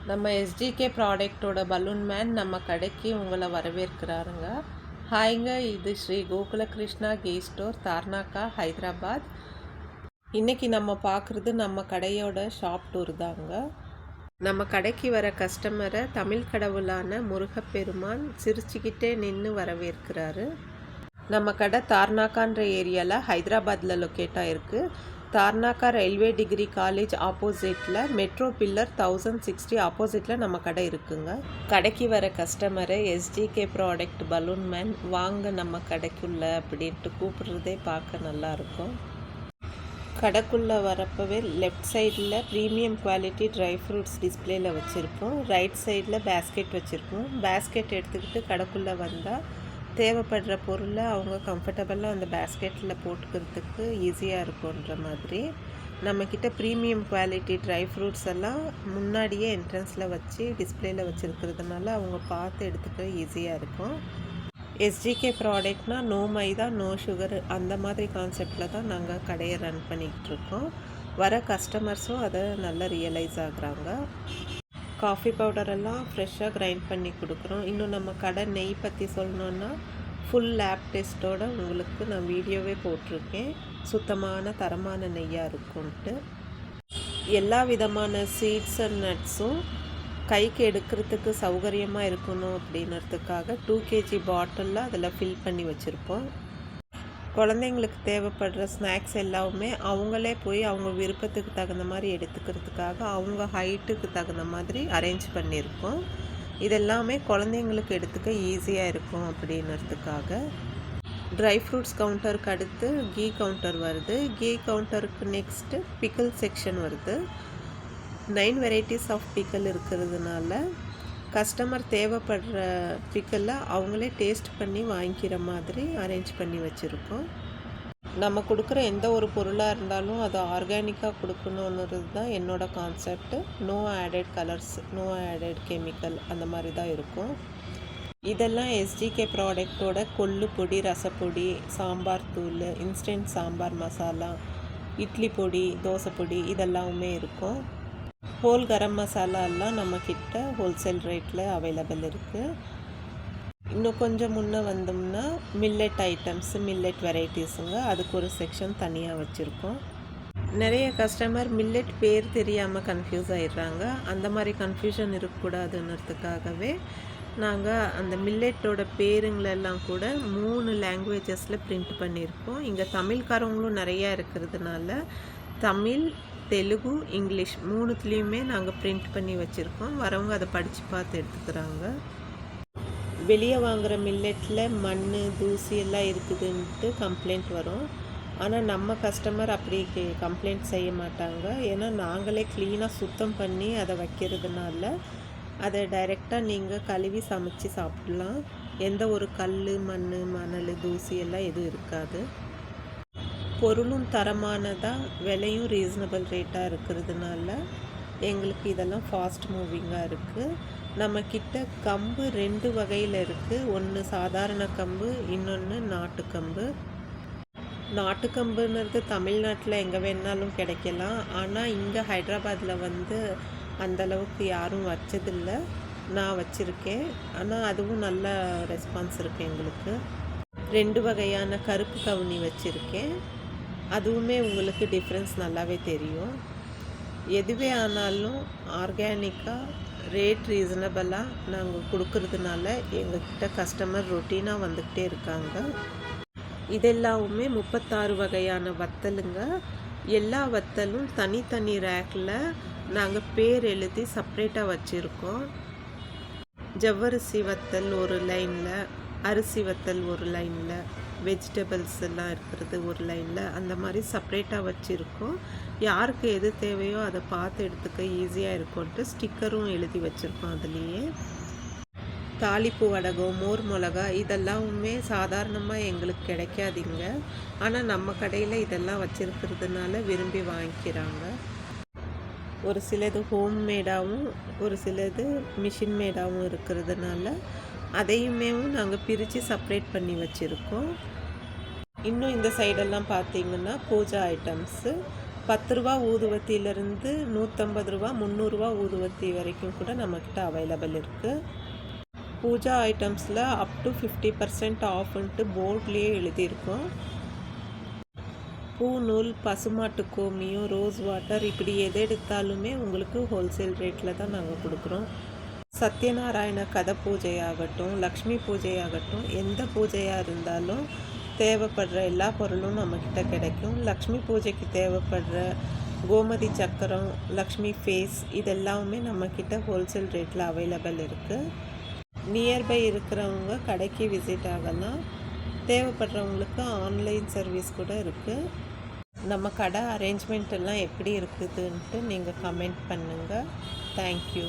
நம்ம எஸ்ஜிகே ப்ராடக்ட்டோட balloon man நம்ம கடைக்கு உங்களை வரவேற்கிறாருங்க. ஹாய்ங்க, இது ஸ்ரீ கோகுல கிருஷ்ணா கே ஸ்டோர், தார்னாக்கா, ஹைதராபாத். இன்றைக்கி நம்ம பார்க்குறது நம்ம கடையோட ஷாப் டூர் தாங்க. நம்ம கடைக்கு வர கஸ்டமரை தமிழ் கடவுளான முருகப்பெருமான் சிரிச்சுக்கிட்டே நின்று வரவேற்கிறாரு. நம்ம கடை தார்னாக்கான்ற ஏரியாவில் ஹைதராபாத்தில் லொக்கேட் ஆகிருக்கு. தார்னாக்கா ரயில்வே டிகிரி காலேஜ் ஆப்போசிட்டில் மெட்ரோ பில்லர் 1060 ஆப்போசிட்டில் நம்ம கடை இருக்குங்க. கடைக்கு வர கஸ்டமரை எஸ்ஜிகே ப்ராடக்ட் பலூன் மேன் வாங்க நம்ம கடைக்குள்ள அப்படின்ட்டு கூப்பிடுறதே பார்க்க நல்லாயிருக்கும். கடைக்குள்ளே வரப்பவே லெஃப்ட் சைடில் ப்ரீமியம் குவாலிட்டி ட்ரை ஃப்ரூட்ஸ் டிஸ்பிளேயில் வச்சுருப்போம். ரைட் சைடில் பேஸ்கெட் வச்சுருப்போம். பேஸ்கெட் எடுத்துக்கிட்டு கடைக்குள்ளே வந்தால் தேவைப்படுற பொருளை அவங்க கம்ஃபர்டபுளாக அந்த பேஸ்கெட்டில் போட்டுக்கிறதுக்கு ஈஸியாக இருக்குன்ற மாதிரி நம்மக்கிட்ட ப்ரீமியம் குவாலிட்டி ட்ரை ஃப்ரூட்ஸ் எல்லாம் முன்னாடியே என்ட்ரன்ஸில் வச்சு டிஸ்பிளேயில் வச்சுருக்கிறதுனால அவங்க பார்த்து எடுத்துக்க ஈஸியாக இருக்கும். எஸ்ஜிகே ப்ராடக்ட்னால் நோ மைதா நோ சுகர் அந்த மாதிரி கான்செப்டில் தான் நாங்கள் கடையை ரன் பண்ணிக்கிட்டுருக்கோம். வர கஸ்டமர்ஸும் அதை நல்லா ரியலைஸ் ஆகுறாங்க. காஃபி பவுடரெல்லாம் ஃப்ரெஷ்ஷாக கிரைண்ட் பண்ணி கொடுக்குறோம். இன்னும் நம்ம கடை நெய் பற்றி சொல்லணுன்னா ஃபுல் லேப் டெஸ்ட்டோடு உங்களுக்கு நான் வீடியோவே போட்டிருக்கேன். சுத்தமான தரமான நெய்யாக இருக்கும்ன்ட்டு. எல்லா விதமான சீட்ஸ் அண்ட் நட்ஸும் கைக்கு எடுக்கிறதுக்கு சௌகரியமாக இருக்கணும் அப்படின்றதுக்காக 2 kg பாட்டிலில் அதில் ஃபில் பண்ணி வச்சுருப்போம். குழந்தைங்களுக்கு தேவைப்படுற ஸ்நாக்ஸ் எல்லாமே அவங்களே போய் அவங்க விருப்பத்துக்கு தகுந்த மாதிரி எடுத்துக்கிறதுக்காக அவங்க ஹைட்டுக்கு தகுந்த மாதிரி அரேஞ்ச் பண்ணியிருக்கோம். இதெல்லாமே குழந்தைங்களுக்கு எடுத்துக்க ஈஸியாக இருக்கும் அப்படின்றதுக்காக. ட்ரை ஃப்ரூட்ஸ் கவுண்டருக்கு அடுத்து கீ கவுண்டர் வருது. கீ கவுண்டருக்கு நெக்ஸ்ட்டு பிக்கிள் செக்ஷன் வருது. 9 வெரைட்டிஸ் ஆஃப் பிக்கிள் இருக்கிறதுனால கஸ்டமர் தேவைப்படுற பிக்கலை அவங்களே டேஸ்ட் பண்ணி வாங்கிக்கிற மாதிரி அரேஞ்ச் பண்ணி வச்சுருக்கோம். நம்ம கொடுக்குற எந்த ஒரு பொருளாக இருந்தாலும் அது ஆர்கானிக்காக கொடுக்கணுன்றது தான் என்னோடய concept. No added colours, no added chemical அந்த மாதிரி தான் இருக்கும். இதெல்லாம் எஸ்ஜிகே ப்ராடக்டோட கொள்ளு பொடி, ரசப்பொடி, சாம்பார் தூள், இன்ஸ்டன்ட் சாம்பார் மசாலா, இட்லி பொடி, தோசை பொடி இதெல்லாமே இருக்கும். ஹோல் கரம் மசாலா எல்லாம் நம்மக்கிட்ட ஹோல்சேல் ரேட்டில் அவைலபிள் இருக்குது. இன்னும் கொஞ்சம் முன்னே வந்தோம்னா மில்லட் ஐட்டம்ஸு, மில்லட் வெரைட்டிஸுங்க, அதுக்கு ஒரு செக்ஷன் தனியாக வச்சுருக்கோம். நிறைய கஸ்டமர் மில்லட் பேர் தெரியாமல் கன்ஃபியூஸ் ஆகிடுறாங்க. அந்த மாதிரி கன்ஃபியூஷன் இருக்கக்கூடாதுன்றதுக்காகவே நாங்கள் அந்த மில்லட்டோட பேருங்களெல்லாம் கூட 3 லாங்குவேஜஸில் பிரிண்ட் பண்ணியிருக்கோம். இங்கே தமிழ்காரவங்களும் நிறையா இருக்கிறதுனால தமிழ், தெலுங்கு, இங்கிலீஷ் 3த்துலேயுமே நாங்கள் பிரிண்ட் பண்ணி வச்சுருக்கோம். வரவங்க அதை படித்து பார்த்து எடுத்துக்கிறாங்க. வெளியே வாங்குகிற மில்லட்டில் மண், தூசி எல்லாம் இருக்குதுன்ட்டு கம்ப்ளைண்ட் வரும். ஆனால் நம்ம கஸ்டமர் அப்படி கம்ப்ளைண்ட் செய்ய மாட்டாங்க. ஏன்னா நாங்களே க்ளீனாக சுத்தம் பண்ணி அதை வைக்கிறதுனால அதை டைரெக்டாக நீங்கள் கழுவி சமைச்சு சாப்பிட்லாம். எந்த ஒரு கல், மண், மணல், தூசி எல்லாம் எதுவும் இருக்காது. பொருளும் தரமானதாக, விலையும் ரீசனபிள் ரேட்டாக இருக்கிறதுனால எங்களுக்கு இதெல்லாம் ஃபாஸ்ட் மூவிங்காக இருக்குது. நம்மக்கிட்ட கம்பு 2 வகையில் இருக்குது. ஒன்று சாதாரண கம்பு, இன்னொன்று நாட்டுக்கம்பு. நாட்டுக்கம்புன்றது தமிழ்நாட்டில் எங்கே வேணாலும் கிடைக்கலாம். ஆனால் இங்கே ஹைதராபாத்தில் அந்தளவுக்கு யாரும் வச்சதில்லை. நான் வச்சுருக்கேன். ஆனால் அதுவும் நல்ல ரெஸ்பான்ஸ் இருக்குது எங்களுக்கு. 2 வகையான கருப்பு கவுனி வச்சுருக்கேன். அதுவுமே உங்களுக்கு டிஃப்ரென்ஸ் நல்லாவே தெரியும். எதுவே ஆனாலும் ஆர்கானிக்காக ரேட் ரீசனபிளாக நாங்கள் கொடுக்கறதுனால எங்கள்கிட்ட கஸ்டமர் ரொட்டீனாக வந்துக்கிட்டே இருக்காங்க. இதெல்லாமே 36 வகையான வத்தலுங்க. எல்லா வத்தலும் தனித்தனி ரேக்கில் நாங்கள் பேர் எழுதி செப்ரேட்டாக வச்சுருக்கோம். ஜவ்வரிசி வத்தல் ஒரு லைனில், அரிசி வத்தல் ஒரு லைனில், வெஜிடபிள்ஸ் எல்லாம் இருக்கிறது ஒரு லைனில், அந்த மாதிரி செப்ரேட்டாக வச்சுருக்கோம். யாருக்கு எது தேவையோ அதை பார்த்து எடுத்துக்க ஈஸியாக இருக்கும்ன்ட்டு ஸ்டிக்கரும் எழுதி வச்சுருக்கோம். அதுலேயே தாளிப்பு வடகம், மோர் மிளகா இதெல்லாமே சாதாரணமாக எங்களுக்கு கிடைக்காதீங்க. ஆனால் நம்ம கடையில் இதெல்லாம் வச்சுருக்கிறதுனால விரும்பி வாங்கிக்கிறாங்க. ஒரு சிலது ஹோம் மேடாகவும் ஒரு சிலது மிஷின் மேடாகவும் இருக்கிறதுனால அதையுமே நாங்கள் பிரித்து செப்ரேட் பண்ணி வச்சுருக்கோம். இன்னும் இந்த சைடெல்லாம் பார்த்திங்கன்னா பூஜா ஐட்டம்ஸு, ரூபா ஊதுவத்தியிலேருந்து 150 ரூபா 300 ஊதுவத்தி வரைக்கும் கூட நம்மக்கிட்ட அவைலபிள் இருக்குது. பூஜா ஐட்டம்ஸில் அப் டு 50% ஆஃப்ன்ட்டு போர்ட்லேயே எழுதியிருக்கோம். பூ, நூல், பசுமாட்டு கோமியம், ரோஸ் வாட்டர் இப்படி எது எடுத்தாலுமே உங்களுக்கு ஹோல்சேல் ரேட்டில் தான் நாங்கள் கொடுக்குறோம். சத்யநாராயண கதை பூஜையாகட்டும், லக்ஷ்மி பூஜையாகட்டும், எந்த பூஜையாக இருந்தாலும் தேவைப்படுற எல்லா பொருளும் நம்மக்கிட்ட கிடைக்கும். லக்ஷ்மி பூஜைக்கு தேவைப்படுற கோமதி சக்கரம், லக்ஷ்மி ஃபேஸ் இதெல்லாமே நம்மக்கிட்ட ஹோல்சேல் ரேட்டில் அவைலபிள் இருக்குது. நியர்பை இருக்கிறவங்க கடைக்கு விசிட் ஆகலாம். தேவைப்படுறவங்களுக்கு ஆன்லைன் சர்வீஸ் கூட இருக்குது. நம்ம கடை அரேஞ்ச்மெண்ட் எல்லாம் எப்படி இருக்குதுன்ட்டு நீங்கள் கமெண்ட் பண்ணுங்கள். தேங்க்யூ.